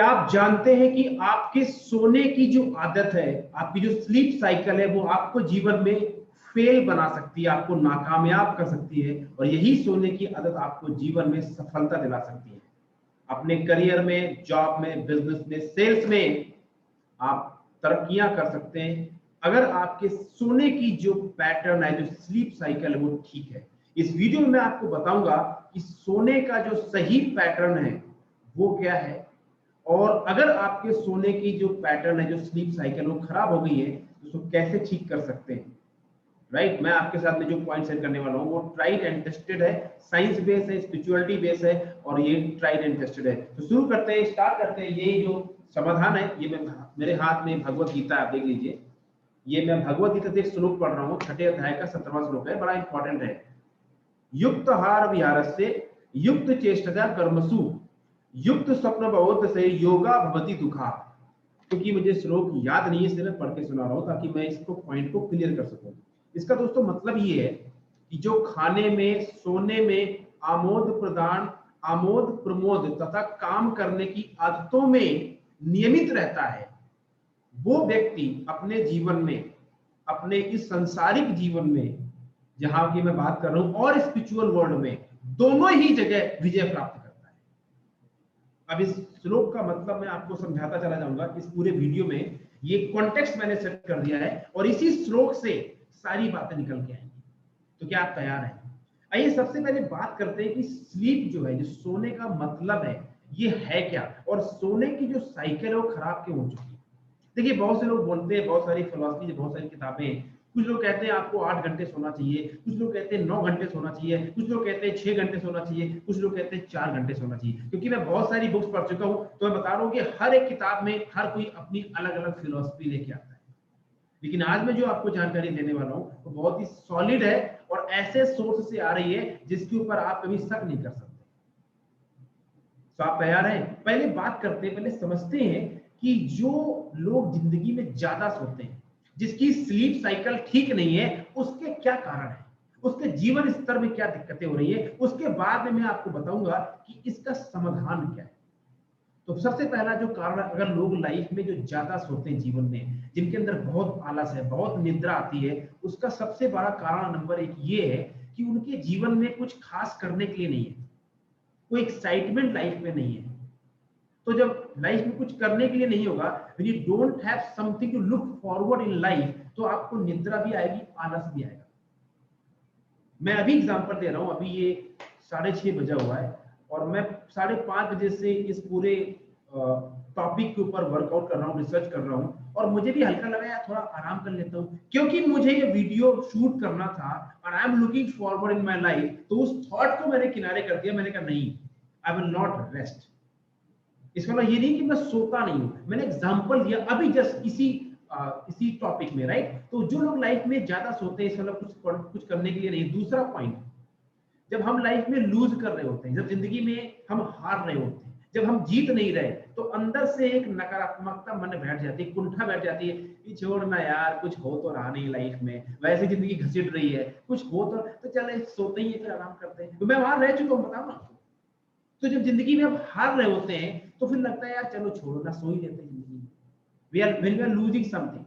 क्या आप जानते हैं कि आपके सोने की जो आदत है, आपकी जो स्लीप साइकिल है, वो आपको जीवन में फेल बना सकती है, आपको नाकामयाब कर सकती है, और यही सोने की आदत आपको जीवन में सफलता दिला सकती है। अपने करियर में, जॉब में, बिजनेस में, सेल्स में आप तरक्कियां कर सकते हैं अगर आपके सोने की जो पैटर्न है, जो स्लीप साइकिल है, वो ठीक है। इस वीडियो में मैं आपको बताऊंगा कि सोने का जो सही पैटर्न है वो क्या है, और अगर आपके सोने की जो पैटर्न है, जो स्लीप साइकिल वो खराब हो गई है, तो उसको कैसे ठीक कर सकते हैं। राइट, मैं आपके साथ में जो पॉइंट शेयर करने वाला हूँ वो ट्राइड एंड टेस्टेड है, साइंस बेस है, स्पिरिचुअलिटी बेस है, और ये ट्राइड एंड टेस्टेड है। तो शुरू करते हैं, स्टार्ट करते हैं। ये जो समाधान है, ये मैं मेरे हाथ में भगवत गीता, आप देख लीजिए। ये मैं भगवत गीता से एक श्लोक पढ़ रहा हूँ, 6ठे अध्याय का 17वां श्लोक है, बड़ा इंपॉर्टेंट है। युक्त हार विहारस्य युक्त चेष्टजा कर्मसु युक्त स्वप्न बहुत से योगा भवति दुखा। क्योंकि मुझे श्लोक याद नहीं है, इसलिए मैं पढ़ के सुना रहा हूं ताकि मैं इसको पॉइंट को क्लियर कर सकूं। इसका दोस्तों मतलब ये है कि जो खाने में, सोने में, आमोद प्रमोद तथा काम करने की आदतों में नियमित रहता है, वो व्यक्ति अपने जीवन में, अपने इस संसारिक जीवन में, जहां की मैं बात कर रहा हूं, और स्पिरिचुअल वर्ल्ड में, दोनों ही जगह विजय प्राप्त करता है। अब इस श्लोक का मतलब मैं आपको समझाता चला जाऊंगा इस पूरे वीडियो में। ये कॉन्टेक्स्ट मैंने सेट कर दिया है और इसी श्लोक से सारी बातें निकल के आएंगी। तो क्या आप तैयार हैं? आइए सबसे पहले बात करते हैं कि स्लीप जो है, जो सोने का मतलब है, ये है क्या, और सोने की जो साइकिल है वो खराब क्यों हो चुकी है। देखिए, बहुत से लोग बोलते हैं, बहुत सारी फिलॉसफी, बहुत सारी किताबें, कुछ लोग कहते हैं आपको 8 घंटे सोना चाहिए, कुछ लोग कहते हैं 9 घंटे सोना चाहिए, कुछ लोग कहते हैं 6 घंटे सोना चाहिए, कुछ लोग कहते हैं 4 घंटे सोना चाहिए। क्योंकि मैं बहुत सारी बुक्स पढ़ चुका हूं, तो मैं बता रहा हूं कि हर एक किताब में हर कोई अपनी अलग अलग फिलॉसफी लेके आता है। लेकिन आज मैं जो आपको जानकारी देने वाला हूं वो बहुत ही सॉलिड है और ऐसे सोर्स से आ रही है जिसके ऊपर आप कभी शक नहीं कर सकते। तो आप तैयार हैं? पहले बात करते हैं, पहले समझते हैं कि जो लोग जिंदगी में ज्यादा सोते हैं, जिसकी स्लीप साइकिल ठीक नहीं है, उसके क्या कारण है, उसके जीवन स्तर में क्या दिक्कतें हो रही है। उसके बाद में मैं आपको बताऊंगा कि इसका समाधान क्या है। तो सबसे पहला जो कारण, अगर लोग लाइफ में जो ज्यादा सोते हैं जीवन में, जिनके अंदर बहुत आलस है, बहुत निद्रा आती है, उसका सबसे बड़ा कारण नंबर 1 ये है कि उनके जीवन में कुछ खास करने के लिए नहीं है, कोई एक्साइटमेंट लाइफ में नहीं है। तो जब लाइफ में कुछ करने के लिए नहीं होगा, when you don't have something to look forward in life, तो आपको निद्रा भी आएगी, आलस भी आएगा। मैं अभी एग्जांपल दे रहा हूं, अभी ये 6:30 बजा हुआ है और मैं 5:30 बजे से इस पूरे टॉपिक के ऊपर वर्कआउट कर रहा हूं, रिसर्च कर रहा हूं, और मुझे भी हल्का लगा यार थोड़ा आराम कर लेता हूं, क्योंकि मुझे ये वीडियो शूट करना था और I am looking forward in my life. तो उस थॉट को मैंने किनारे कर दिया, मैंने कहा नहीं, आई विल नॉट रेस्ट। इसका मतलब ये नहीं कि मैं सोता नहीं हूं, मैंने एग्जांपल दिया अभी जस्ट इसी टॉपिक में, राइट। तो जो लोग लाइफ में ज्यादा सोते हैं, इसका मतलब कुछ करने के लिए नहीं। दूसरा पॉइंट, जब हम लाइफ में लूज कर रहे होते हैं, जब जिंदगी में हम हार रहे होते हैं, जब हम जीत नहीं रहे, तो अंदर से एक नकारात्मकता मन में बैठ जाती है, कुंठा बैठ जाती है कि छोड़ना यार, कुछ हो तो रहा नहीं लाइफ में, वैसे जिंदगी घसीट रही है, कुछ हो तो चले सोते ही फिर आराम करते हैं। तो मैं वहां रह चुका हूं, बताऊं ना। तो जब जिंदगी में आप हार रहे होते हैं, तो फिर लगता है यार चलो छोड़ो ना, सो ही लेते हैं जिंदगी में। when we are losing something,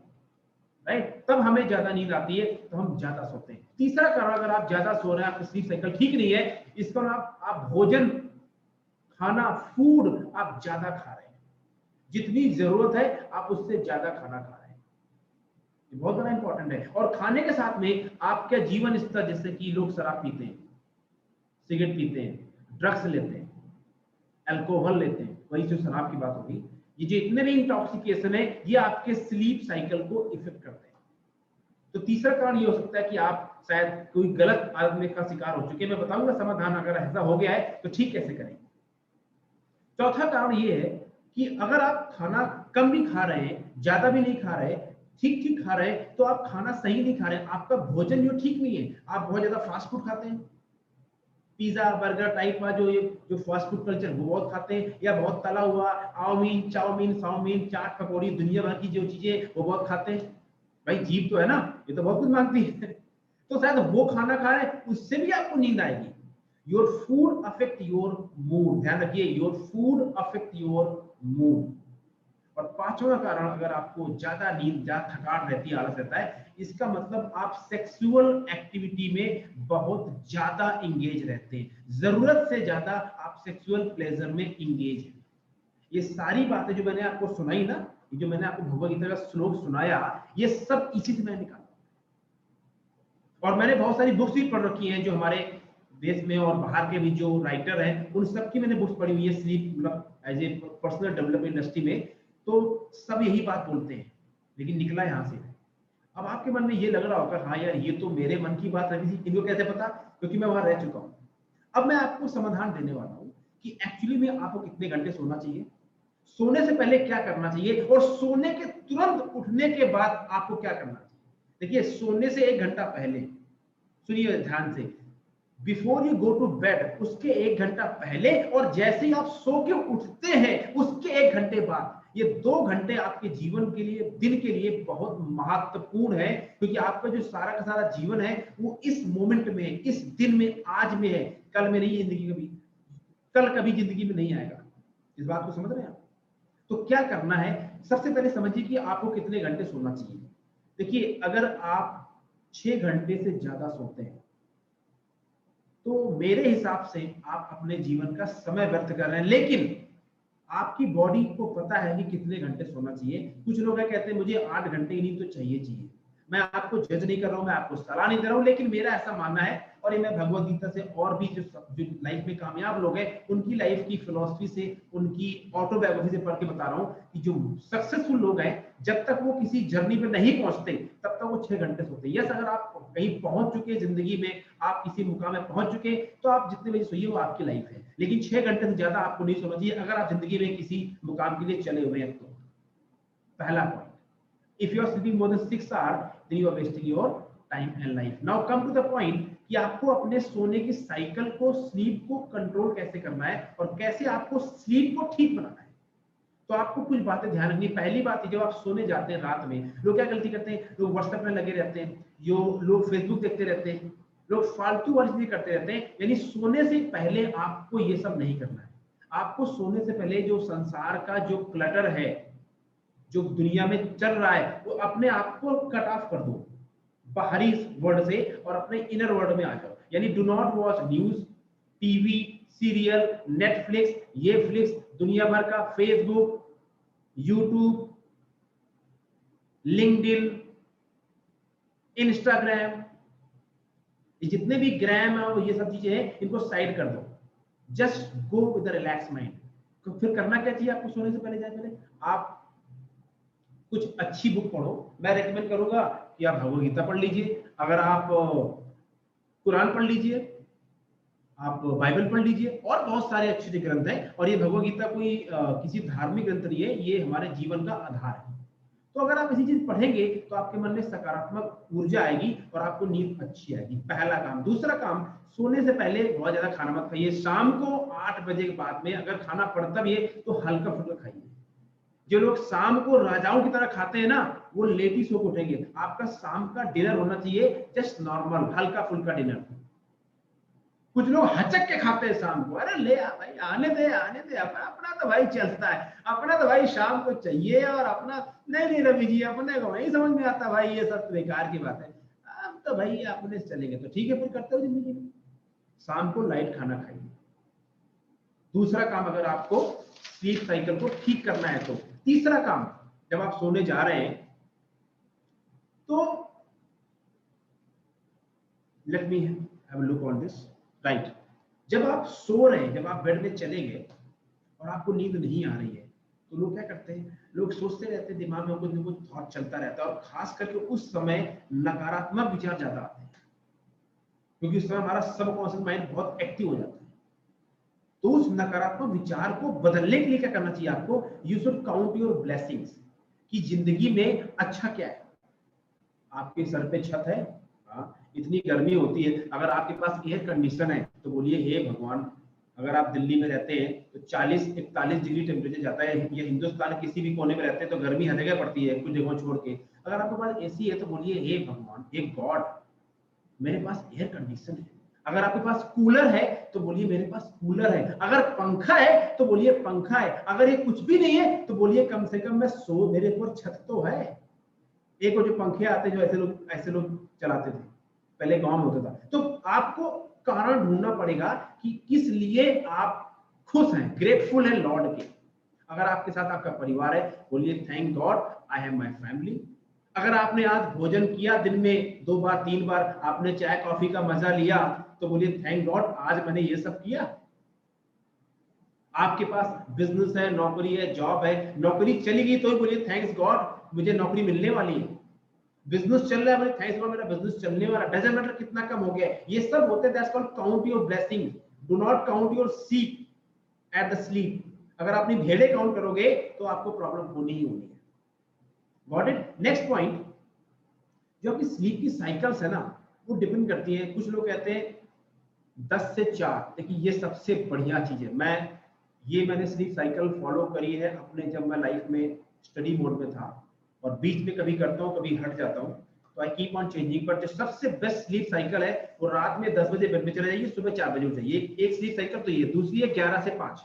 right, तब हमें ज्यादा नींद आती है, तो हम ज्यादा सोते हैं। तीसरा कारण, अगर आप ज्यादा सो रहे हैं, आपकी स्लीप साइकिल ठीक नहीं है, इसका आप भोजन, खाना, फूड आप ज्यादा खा रहे हैं, जितनी जरूरत है आप उससे ज्यादा खाना खा रहे हैं। ये बहुत बड़ा इंपॉर्टेंट है। और खाने के साथ में आपका जीवन स्तर, जैसे कि लोग शराब पीते हैं, सिगरेट पीते हैं, ड्रग्स लेते हैं, अल्कोहल लेते हैं, वही जो शराब की बात होगी, ये जो इतने भी इंटॉक्सिकेशन है, ये आपके स्लीप साइकिल को इफेक्ट करते हैं। तो तीसरा कारण ये हो सकता है कि आप शायद कोई गलत आदत में का शिकार हो चुके हैं। मैं बताऊंगा समाधान, अगर ऐसा हो गया है तो ठीक कैसे करेंगे। चौथा कारण ये है कि अगर आप खाना कम भी खा रहे हैं, ज्यादा भी नहीं खा रहे, ठीक ठीक खा रहे हैं, तो आप खाना सही नहीं खा रहे हैं, आपका भोजन जो ठीक नहीं है, आप बहुत ज्यादा फास्ट फूड खाते हैं, पिज्जा बर्गर टाइप का जो फास्ट फूड कल्चर वो बहुत खाते हैं, या बहुत तला हुआ चाउमीन साउमीन चाट पकौड़ी, दुनिया भर की जो चीजें वो बहुत खाते हैं। भाई जीभ तो है ना, ये तो बहुत कुछ मांगती है। तो शायद वो खाना खा रहे हैं, उससे भी आपको नींद आएगी। Your food affect your mood, ध्यान रखिए, your food affect your mood. और पांचवा कारण, अगर आपको ज्यादा नींद, ज्यादा थकान रहती है, आलस रहता है, इसका मतलब आप सेक्सुअल एक्टिविटी में बहुत ज्यादा इंगेज रहते हैं, जरूरत से ज्यादा आप सेक्सुअल प्लेजर में इंगेज हैं। ये सारी बातें जो मैंने आपको सुनाई ना, जो मैंने आपको भगवद गीता का श्लोक सुनाया, ये सब इसी से मैंने निकाला। और मैंने बहुत सारी बुक्स भी पढ़ रखी हैं, जो हमारे देश में और बाहर के भी जो राइटर हैं, उन सब की मैंने बुक्स पढ़ी हुई है, स्लीप मतलब as a personal development industry में, तो सब यही बात बोलते हैं, लेकिन निकला यहाँ से। अब आपके मन में ये लग रहा होगा, हाँ यार ये तो मेरे मन की बात रही थी, इनको कैसे पता? क्योंकि मैं वहां रह चुका हूँ। अब मैं आपको समाधान देने वाला हूँ कि एक्चुअली में आपको कितने घंटे सोना चाहिए, सोने से पहले क्या करना चाहिए, और सोने के तुरंत उठने के बाद आपको क्या करना चाहिए। देखिए, सोने से 1 घंटा पहले, सुनिए ध्यान से, before you go to bed, उसके 1 घंटा पहले, और जैसे ही आप सो के उठते हैं उसके 1 घंटे बाद, ये 2 घंटे आपके जीवन के लिए, दिन के लिए बहुत महत्वपूर्ण है। क्योंकि आपका जो सारा का सारा जीवन है वो इस मोमेंट में, इस दिन में, आज में है, कल में नहीं, जिंदगी कभी, कल कभी जिंदगी में नहीं आएगा। इस बात को समझ रहे हैं आप? तो क्या करना है, सबसे पहले समझिए कि आपको कितने घंटे सोना चाहिए। देखिए, अगर आप 6 घंटे से ज्यादा सोते हैं तो मेरे हिसाब से आप अपने जीवन का समय व्यर्थ कर रहे हैं। लेकिन आपकी बॉडी को पता है कि कितने घंटे सोना चाहिए। कुछ लोग हैं कहते हैं मुझे 8 घंटे की नींद तो चाहिए। मैं आपको जज नहीं कर रहा हूं, मैं आपको सलाह नहीं दे रहा हूं, लेकिन मेरा ऐसा मानना है, और ये मैं भगवद गीता से और भी जो लाइफ में कामयाब लोग हैं उनकी लाइफ की फिलॉसफी से, उनकी ऑटोबायोग्राफी से पढ़ के बता रहा हूं कि जो सक्सेसफुल लोग हैं, जब तक वो किसी जर्नी पे नहीं पहुंचते तब तक वो 6 घंटे सोते हैं। यस, अगर आप कहीं पहुंच चुके हैं जिंदगी में, आप किसी मुकाम में पहुंच चुके, तो आप जितने बजे सोइए वो आपकी लाइफ है, लेकिन 6 घंटे से ज्यादा आपको नहीं सोना चाहिए अगर आप जिंदगी में किसी मुकाम के लिए चले हुए हैं तो। पहला point, if you are sleeping more than 6 hours, then you are wasting your time and life. Now come to the point कि आपको अपने सोने की साइकिल को, स्लीप को कंट्रोल कैसे करना है और कैसे आपको स्लीप को ठीक बनाना है। तो आपको कुछ बातें ध्यान रखनी। पहली बात है, जब आप सोने जाते हैं रात में, लोग क्या गलती करते हैं, लोग व्हाट्सएप में लगे रहते हैं, लोग फेसबुक देखते रहते हैं, लोग फालतू वाली चीजें करते रहते हैं। यानी सोने से पहले आपको ये सब नहीं करना है। आपको सोने से पहले जो संसार का जो क्लटर है, जो दुनिया में चल रहा है, वो अपने आप को कट ऑफ कर दो बाहरी वर्ल्ड से और अपने इनर वर्ल्ड में आ जाओ। यानी do not watch news, TV, serial, Netflix, ये फ्लिक्स, दुनिया भर का फेसबुक, यूट्यूब, लिंक्डइन, इंस्टाग्राम, ये जितने भी ग्राम है और ये सब चीजें हैं, इनको साइड कर दो। Just go with the relax mind. तो फिर करना क्या चाहिए आपको सोने से पहले? जाए पहले आप कुछ अच्छी बुक पढ़ो। मैं रेकमेंड करूंगा कि आप भगवद गीता पढ़ लीजिए, अगर आप कुरान पढ़ लीजिए, आप बाइबल पढ़ लीजिए, और बहुत सारे अच्छे ग्रंथ हैं। और ये भगवद गीता कोई किसी धार्मिक ग्रंथ नहीं है, ये हमारे जीवन का आधार है। तो अगर आप ऐसी चीज पढ़ेंगे तो आपके मन में सकारात्मक ऊर्जा आएगी और आपको नींद अच्छी आएगी। पहला काम। दूसरा काम, सोने से पहले बहुत ज्यादा खाना मत खाइए। शाम को 8 बजे के बाद में अगर खाना पड़ता भी है तो हल्का फुल्का खाइए। जो लोग शाम को राजाओं की तरह खाते हैं ना, वो लेट ही सो के उठेंगे। आपका शाम का डिनर होना चाहिए जस्ट नॉर्मल, हल्का फुल्का डिनर। कुछ लोग हचक के खाते हैं शाम को, अरे ले आ भाई, आने दे अपना तो भाई चलता है, अपना तो भाई शाम को चाहिए, और अपना नहीं रवि जी, अपने को नहीं समझ में आता भाई, ये सब बेकार की बात है, हम तो भाई अपने से चलेंगे। तो ठीक है, फिर करते हो जिंदगी में, शाम को लाइट खाना खाइए। दूसरा काम, अगर आपको स्लीप साइकिल को ठीक करना है तो। तीसरा काम, जब आप सोने जा रहे हैं तो let me have a look on this, right. जब आप सो रहे हैं, जब आप बेड में चले गए और आपको नींद नहीं आ रही है, तो लोग क्या करते हैं, लोग सोचते रहते हैं, दिमाग में कुछ न कुछ थॉट चलता रहता है, और खास करके उस समय नकारात्मक विचार ज्यादा आते हैं, क्योंकि उस समय हमारा सबकॉन्शियस माइंड बहुत एक्टिव हो जाता है। तो उस नकारात्मक विचार को बदलने के लिए क्या करना चाहिए आपको? You should count your blessings, कि जिंदगी में अच्छा क्या है। आपके सर पे छत है, इतनी गर्मी होती है, अगर आपके पास एयर कंडीशन है तो बोलिए हे भगवान। अगर आप दिल्ली में रहते हैं तो 40-41 डिग्री टेम्परेचर जाता है, या हिंदुस्तान किसी भी कोने में रहते हैं तो गर्मी हर जगह पड़ती है, कुछ जगहों छोड़ के। अगर आपके पास एसी है तो बोलिए हे भगवान, हे गॉड, मेरे पास एयर कंडीशन है, अगर आपके पास कूलर है तो बोलिए मेरे पास कूलर है, अगर पंखा है तो बोलिए पंखा है, अगर ये कुछ भी नहीं है तो बोलिए कम से कम मेरे ऊपर छत तो है। एक वो जो पंखे आते जो ऐसे लोग चलाते थे, पहले गांव में होता था। तो आपको कारण ढूंढना पड़ेगा कि किस लिए आप खुश हैं, ग्रेटफुल हैं लॉर्ड के। अगर आपके साथ आपका परिवार है, बोलिए thank God I have my family. अगर आपने आज भोजन किया, दिन में 2 बार 3 बार आपने चाय कॉफी का मजा लिया, तो बोलिए थैंक गॉड आज मैंने ये सब किया। आपके पास बिजनेस है, नौकरी है, जॉब है, नौकरी चली गई तो ही बोलिए थैंक्स गॉड मुझे नौकरी मिलने वाली है। बिजनेस चल रहा है, बोले थैंक्स गॉड मेरा बिजनेस चलने वाला, डजंट मैटर कितना कम हो गया। ये सब होते हैं, that's called count your blessing, do not count your sheep at the sleep. अगर अपनी भेड़े काउंट करोगे तो आपको प्रॉब्लम होनी ही होनी है। Got it. नेक्स्ट पॉइंट, जो आपकी स्लीप की साइकिल्स है ना, वो डिपेंड करती है। कुछ लोग कहते हैं 10 से 4, देखिए ये सबसे बढ़िया चीज है। मैंने स्लीप साइकिल फॉलो करी है अपने, जब मैं लाइफ में स्टडी मोड में था, और बीच में कभी करता हूँ कभी हट जाता हूँ, तो I keep on changing. But जो सबसे बेस्ट स्लीप साइकिल है वो रात में 10 बजे बेड में चले जाइए, सुबह 4 बजे उठ जाइए। एक स्लीप साइकिल तो ये, दूसरी है 11 से 5,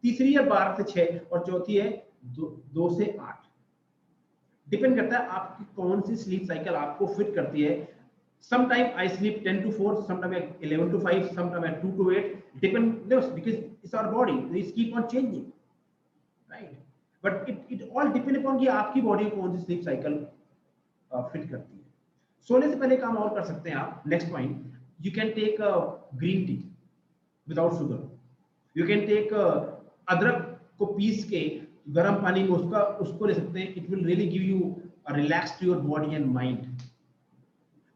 तीसरी है 12 से 6, और चौथी है 2 से 8। डिपेंड करता है आपकी कौन सी स्लीप साइकिल आपको फिट करती है। Sometime I sleep 10 to 4, sometime 11 to 5, sometime 2 to 8. Depends, because it's our body. We keep on changing, right? But it all depend upon कि आपकी बॉडी कौन सी स्लीप साइकिल फिट करती है। सोने से पहले काम और कर सकते हैं आप। Next point, you can take green tea without sugar. You can take अदरक को पीस के गर्म पानी में उसको ले सकते हैं। It will really give you a relax to your body and mind.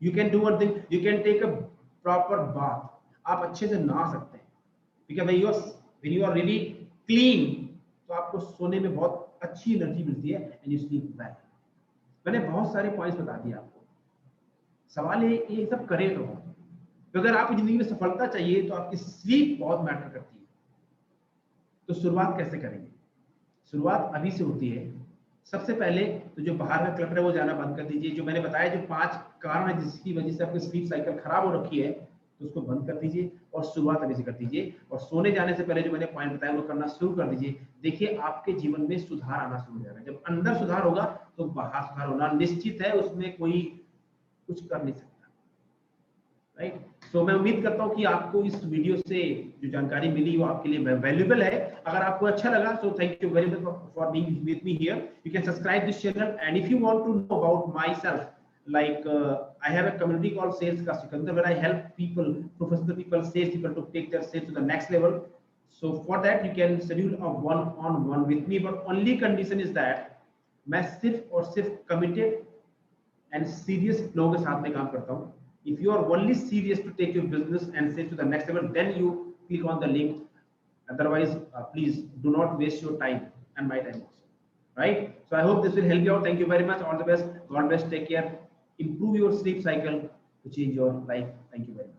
You can do one thing, you can take a proper bath. आप अच्छे से नहा सकते हैं, because when you are really clean, तो आपको सोने में बहुत अच्छी एनर्जी मिलती है and you sleep well. मैंने बहुत सारे पॉइंट्स बता दिए आपको। सवाल ये सब करें तो अगर आपकी जिंदगी में सफलता चाहिए तो आपकी स्लीप बहुत मैटर करती है। तो शुरुआत कैसे करेंगे? शुरुआत अभी से होती है। सबसे पहले तो जो बाहर का क्लटर है वो जाना बंद कर दीजिए। जो मैंने बताया जो 5 कारण है जिसकी वजह से आपकी स्लीप साइकिल खराब हो रखी है, तो उसको बंद कर दीजिए और शुरुआत अभी से कर दीजिए। और सोने जाने से पहले जो मैंने पॉइंट बताया वो करना शुरू कर दीजिए। देखिए आपके जीवन में सुधार आना शुरू हो जाएगा। जब अंदर सुधार होगा तो बाहर सुधार होना निश्चित है, उसमें कोई कुछ कर नहीं सकता, राइट। सो मैं उम्मीद करता हूं कि आपको इस वीडियो से जो जानकारी मिली वो आपके लिए वैल्यूएबल है। अगर आपको अच्छा लगा so thank you very much for being with me here. You can subscribe this channel and if you want to know about myself, like I have a community called Sales का Sikandar, where I help people, professional people, sales people to take their sales to the next level. So for that you can schedule a one-on-one with me, but only condition is that मैं सिर्फ और सिर्फ committed and serious लोगों के साथ में काम करता हूँ। If you are only serious to take your business and sales to the next level, then you click on the link. Otherwise, please do not waste your time and my time also. Right? So I hope this will help you out. Thank you very much. All the best. God bless. Take care. Improve your sleep cycle to change your life. Thank you very much.